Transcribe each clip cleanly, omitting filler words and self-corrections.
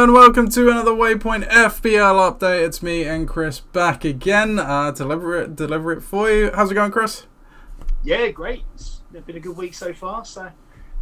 Hello and welcome to another Waypoint FPL update. It's me and Chris back again. Deliver it for you. How's it going, Chris? Yeah, great. It's been a good week so far. So,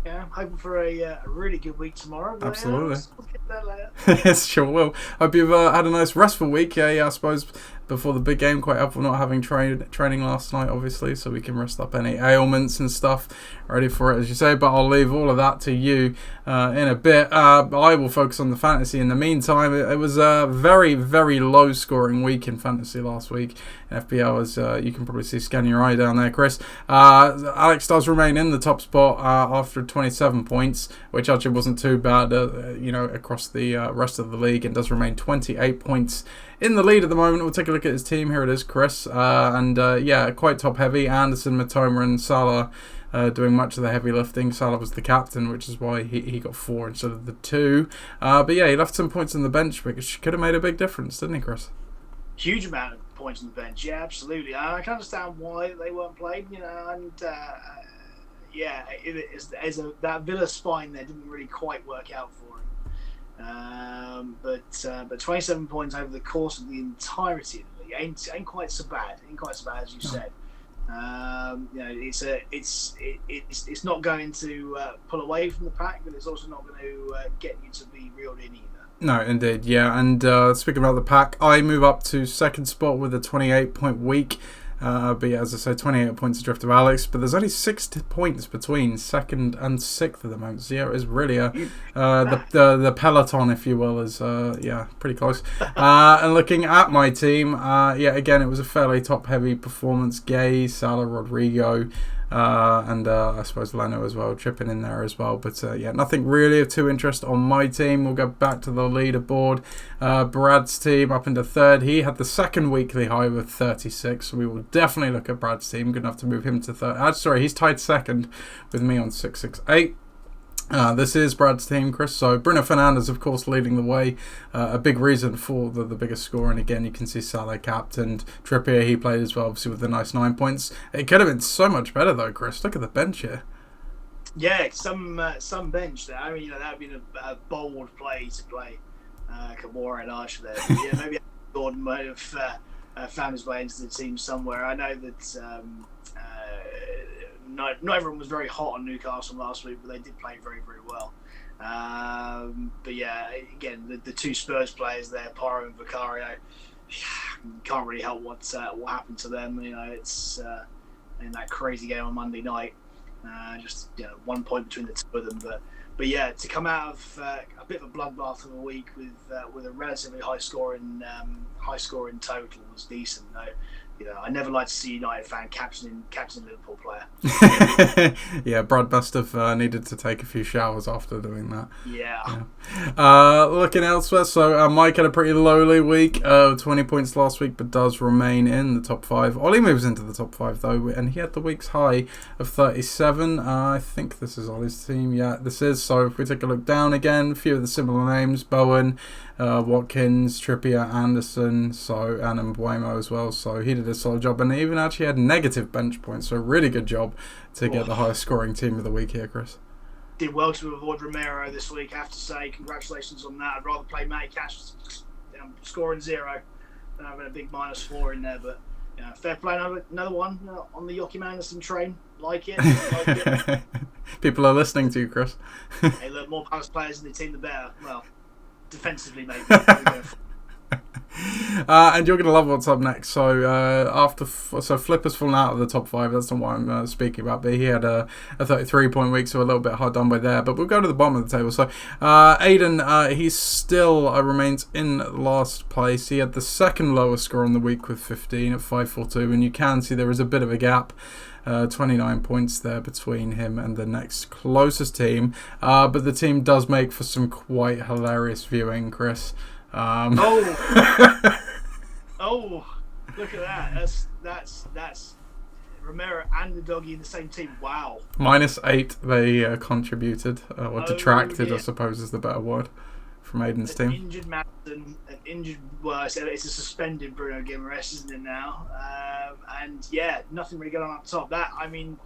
yeah, I'm hoping for a really good week tomorrow. But, Absolutely. We'll get that later. Yes, sure will. Hope you've had a nice restful week. Yeah, I suppose before the big game, quite helpful not having training last night, obviously, so we can rest up any ailments and stuff, ready for it, as you say. But I'll leave all of that to you in a bit. I will focus on the fantasy in the meantime. It was a very, very low-scoring week in fantasy last week in FPL, as you can probably see scanning your eye down there, Chris. Alex does remain in the top spot after 27 points, which actually wasn't too bad, across the rest of the league, and does remain 28 points in the lead at the moment. We'll take a look at his team. Here it is, Chris. Quite top heavy. Anderson, Matoma and Salah doing much of the heavy lifting. Salah was the captain, which is why he got 4 instead of the 2. He left some points on the bench, which could have made a big difference, didn't he, Chris? Huge amount of points on the bench. Yeah, absolutely. I can understand why they weren't played, and that Villa spine there didn't really quite work out for him. But 27 points over the course of the entirety of the league ain't quite so bad. Ain't quite so bad as you said. It's not going to pull away from the pack, but it's also not going to get you to be reeled in either. No, indeed, yeah. And speaking about the pack, I move up to second spot with a 28-point week. As I say, 28 points adrift of Alex, but there's only 6 points between second and sixth at the moment. So yeah, it is really the peloton, if you will, is pretty close. And looking at my team, again, it was a fairly top-heavy performance. Gay, Salah, Rodrigo, and I suppose Leno as well, chipping in there as well. But nothing really of too interest on my team. We'll go back to the leaderboard. Brad's team up into third. He had the second weekly high with 36. So we will definitely look at Brad's team. Good enough to move him to third. He's tied second with me on 668. This is Brad's team, Chris. So Bruno Fernandes, of course, leading the way. A big reason for the biggest score. And again, you can see Salah captained. Trippier, he played as well, obviously, with the nice 9 points. It could have been so much better, though, Chris. Look at the bench here. Yeah, some bench there. I mean, that would be a bold play to play Kamara and Archer there. But, yeah, maybe Gordon might have found his way into the team somewhere. I know that not everyone was very hot on Newcastle last week, but they did play very, very well. Again, the 2 Spurs players there, Paro and Vicario, can't really help what happened to them. It's in that crazy game on Monday night, 1 point between the 2 of them. But yeah, to come out of a bit of a bloodbath of a week with a relatively high scoring total was decent. I never like to see United fan captaining Liverpool player. Yeah, Brad must have needed to take a few showers after doing that. Yeah. Looking elsewhere, so Mike had a pretty lowly week, 20 points last week, but does remain in the top 5. Ollie moves into the top 5 though, and he had the week's high of 37. I think this is Ollie's team. Yeah, this is. So if we take a look down again, a few of the similar names: Bowen, Watkins, Trippier, Anderson, and Mbeumo as well. So he did a solid job, and he even actually had negative bench points. So really good job to get the highest scoring team of the week here, Chris. Did well to avoid Romero this week, I have to say. Congratulations on that. I'd rather play Matty Cash scoring 0 than having a big -4 in there. But fair play, another one on the Joachim Anderson train. Like it. People are listening to you, Chris. Hey, look, more Palace players in the team, the better. Well, defensively, maybe. And you're going to love what's up next. So Flipper's fallen out of the top 5. That's not what I'm speaking about. But he had a 33-point week, so a little bit hard done by there. But we'll go to the bottom of the table. So Aiden, he still remains in last place. He had the second lowest score on the week with 15 at 542. And you can see there is a bit of a gap. 29 points there between him and the next closest team. But the team does make for some quite hilarious viewing, Chris. Oh, look at that. That's Romero and the doggy in the same team. Wow. -8 they contributed, or detracted, I suppose is the better word, from Aiden's team. Injured Madison, I said it's a suspended Bruno Guimaraes, isn't it now? And yeah, nothing really going on up top. That, I mean,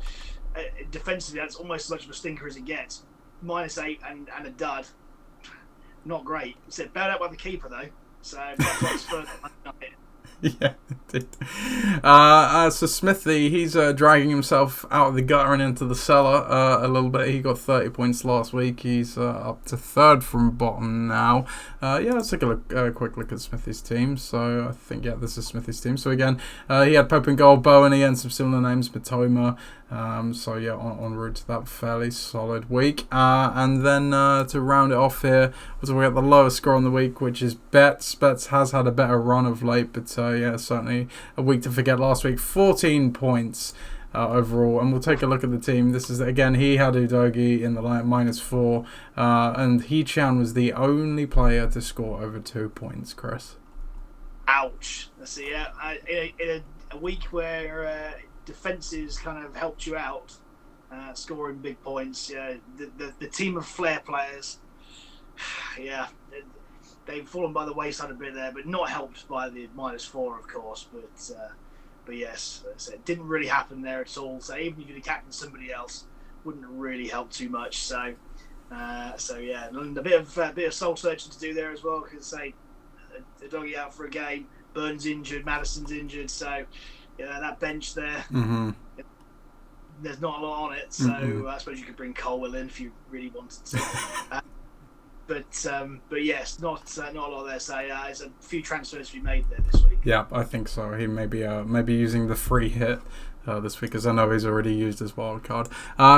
defensively, that's almost as much of a stinker as it gets. -8 and a dud. not great. It's bailed out by the keeper though, so much like Spurs. Yeah, indeed. So Smithy, he's dragging himself out of the gutter and into the cellar a little bit. He got 30 points last week. He's up to third from bottom now. Let's take a quick look at Smithy's team. So I think, this is Smithy's team. So again, he had Pope and goal, Bowen, he had some similar names, Matoma. En route to that fairly solid week. And then to round it off here, we got the lowest score on the week, which is Betts. Betts has had a better run of late, but certainly a week to forget last week. 14 points overall, and we'll take a look at the team. This is, again, he had Udogi in the line -4, and Hee-Chan was the only player to score over 2 points, Chris. Ouch. That's it, yeah. In a week where defences kind of helped you out, scoring big points. The team of flair players, they've fallen by the wayside a bit there, but not helped by the -4, of course. But yes, it didn't really happen there at all. So even if you'd have captained somebody else, wouldn't really help too much. So and a bit of soul searching to do there as well, because the doggy out for a game, Burns injured, Madison's injured, so that bench there, there's not a lot on it. So I suppose you could bring Colwell in if you really wanted to. But yes, not a lot there. So there's a few transfers to be made there this week. Yeah, I think so. He may be using the free hit this week, as I know he's already used his wild card.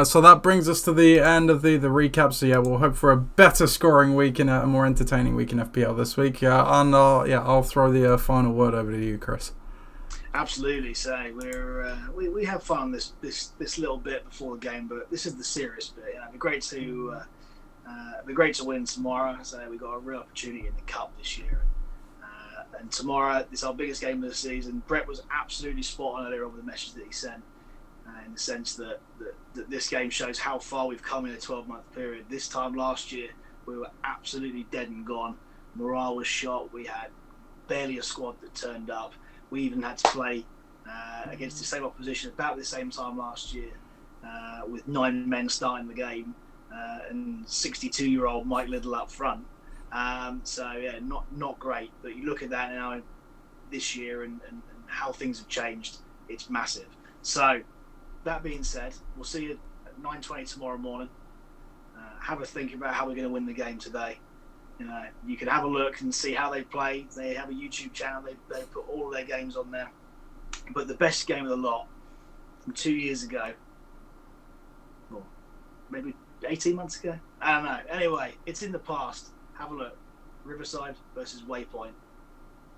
So that brings us to the end of the recap. So we'll hope for a better scoring week and a more entertaining week in FPL this week. I'll throw the final word over to you, Chris. Absolutely. So we have fun this little bit before the game, but this is the serious bit. It'd be great to win tomorrow. So we've got a real opportunity in the cup this year. And tomorrow, it's our biggest game of the season. Brett was absolutely spot on earlier on with the message that he sent, in the sense that this game shows how far we've come in a 12-month period. This time last year, we were absolutely dead and gone. Morale was shot. We had barely a squad that turned up. We even had to play against the same opposition about the same time last year, with 9 men starting the game, and 62-year-old Mike Liddell up front. Not great. But you look at that now this year and how things have changed. It's massive. So that being said, we'll see you at 9:20 tomorrow morning. Have a think about how we're going to win the game today. You can have a look and see how they play. They have a YouTube channel. They put all of their games on there. But the best game of the lot from 2 years ago, or maybe 18 months ago, I don't know. Anyway, it's in the past. Have a look. Riverside versus Waypoint.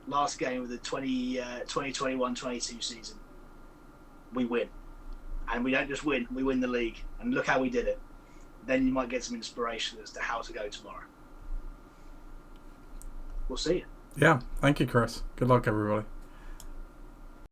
Last game of the 2021-22 season. We win. And we don't just win, we win the league. And look how we did it. Then you might get some inspiration as to how to go tomorrow. We'll see you. Yeah, thank you, Chris. Good luck, everybody.